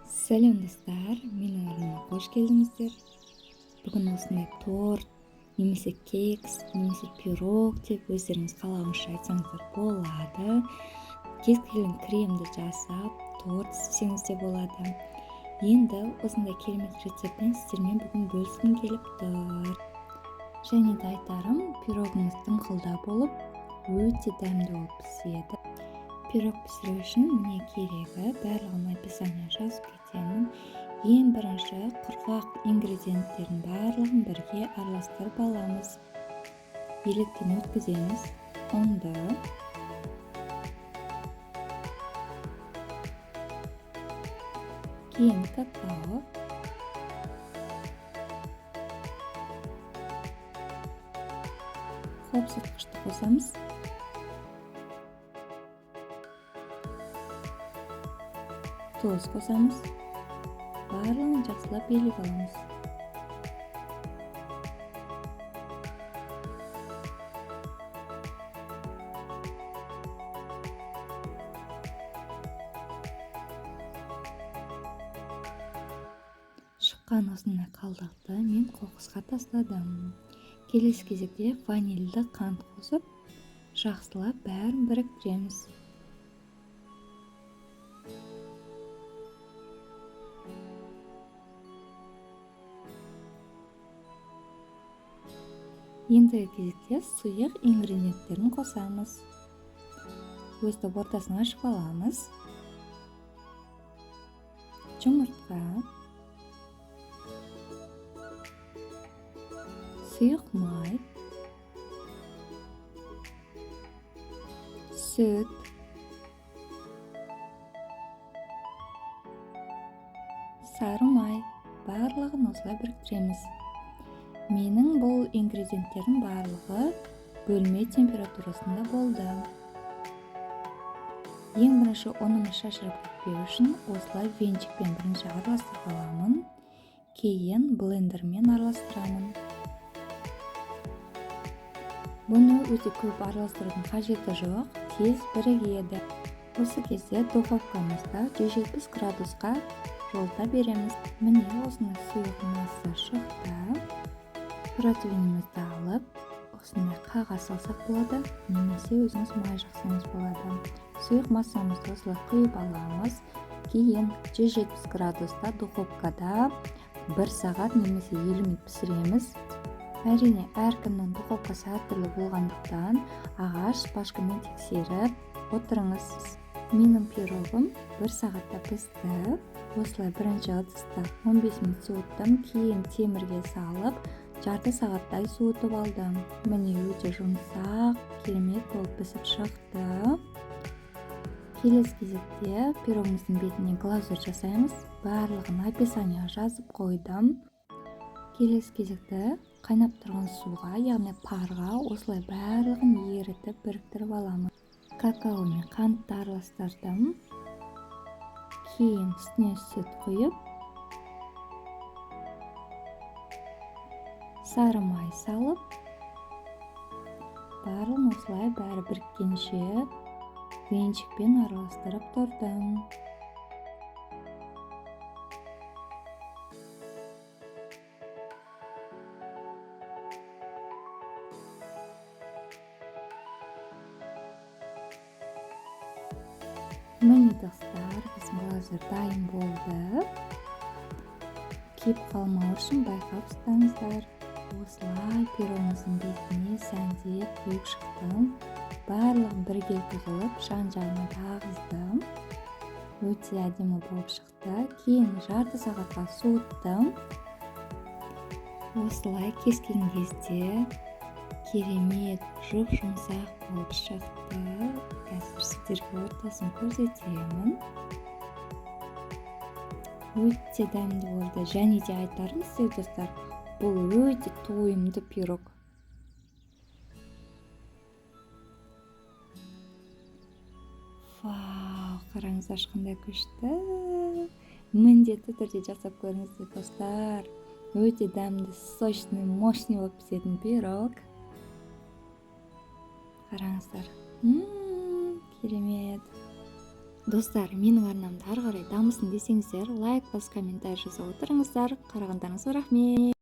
Сәлем достар, менің арнама қош келдіңіздер. Бүгін осындай торт, немесе кекс, немесе пирог деп өздеріңіз қалауынша айтсаңыздар болады. Кез келген кремді жасап, торт істесеңіз де болады. Енді осындай керемет рецептпен сіздермен бүгін бөліскім келіп тұр. Және де айтарым, пирогымыз дымқылдау болып, өте дәмді болып піседі. Пирог пісіру үшін міне керегі, барлығын описание жазып кетемін. Ең бірінші құрғақ ингредиенттердің барлығын бірге араластырып аламыз. Електен өткіземіз. Ұнды, кейін какао, қопсытқышты қосамыз. Тұз қосамыз. Барлығын жақсылап елеп аламыз. Шыққан осындай қалдықты мен қоқысқа тастадым. Келесі кезекте ванильді қант қосып, жақсылап бәрін біріктіреміз. Ендігі кезекте сұйық ингредиенттерін қосамыз. Өстіп ортасын ашып аламыз. Жұмыртқа, сұйық май, сүт, сары май, барлығын осылай біріктіреміз. Менің бұл ингредиенттердің барлығы бөлме температурасында болды. Ең бірінші ұнымыз шашырап кетпеу үшін осылай венчикпен бірінші араластырып аламын, кейін блендермен араластырамын. Бұны өте көп араластырудың қажеті жоқ, тез бірігеді. Осы кезде духовкамызда 170 градусқа жылыта береміз. Міне осындай сұйық масса шықты. Протеинімізді алып, осындай қағаз салсақ болады, немесе өзіңіз май жақсаңыз болады. Сұйық массамызды осылай құйып аламыз. Кейін 170 градуста духовкада 1 сағат немесе 50 минут пісіреміз. Әрине, әркімнің духовкасы әртүрлі болғандықтан ағаш шпажкамен тексеріп отырыңыз. Менің пирогым 1 сағатта пісті. Осылай бірінші ыдыста 15 минут суыттым, кейін темірге салып, жарты сағаттай суытып алдым. Міне өте жұмсақ, керемет болып пісіп шықты. Келесі кезекте пирогымыздың бетіне глазурь жасаймыз. Барлығын описание жазып қойдым. Келесі кезекте қайнап тұрған суға, яғни парға осылай барлығын ерітіп біріктіріп аламын. Какао мен қантты араластырдым. Кейін үстіне сүт құйып, сары май салып, барлығын осылай бәрі біріккенше венчикпен араластырып тұрдым. Міне достар, біздің глазурь дайын болды. Кеп қалмау үшін байқап ұстаңыздар. Осылай пирогымыздың бетіне сәндеп құйып шықтым. Барлығын біркелкі қылып жан-жағына тағыздым. Өте әдемі болып шықты. Кейін жарты сағатқа суыттым. Осылай кескен кезде керемет жұп-жұмсақ болып шықты. Қазір сіздерге ортасын көрсетемін. Өте дәмді болды. Және де айтарым сізге достар, бұл өте тойымды пирог. Вау, қараңыздар қандай күшті. Міндетті түрде жасап көріңіздер достар. Өте дәмді, сочный, мощный болып пісетін пирог. Қараңыздар. Керемет. Достар, менің арнамды ары қарай дамысын десеңіздер, лайк басып комментарий жазып отырыңыздар. Қарағандарыңызға рахмет.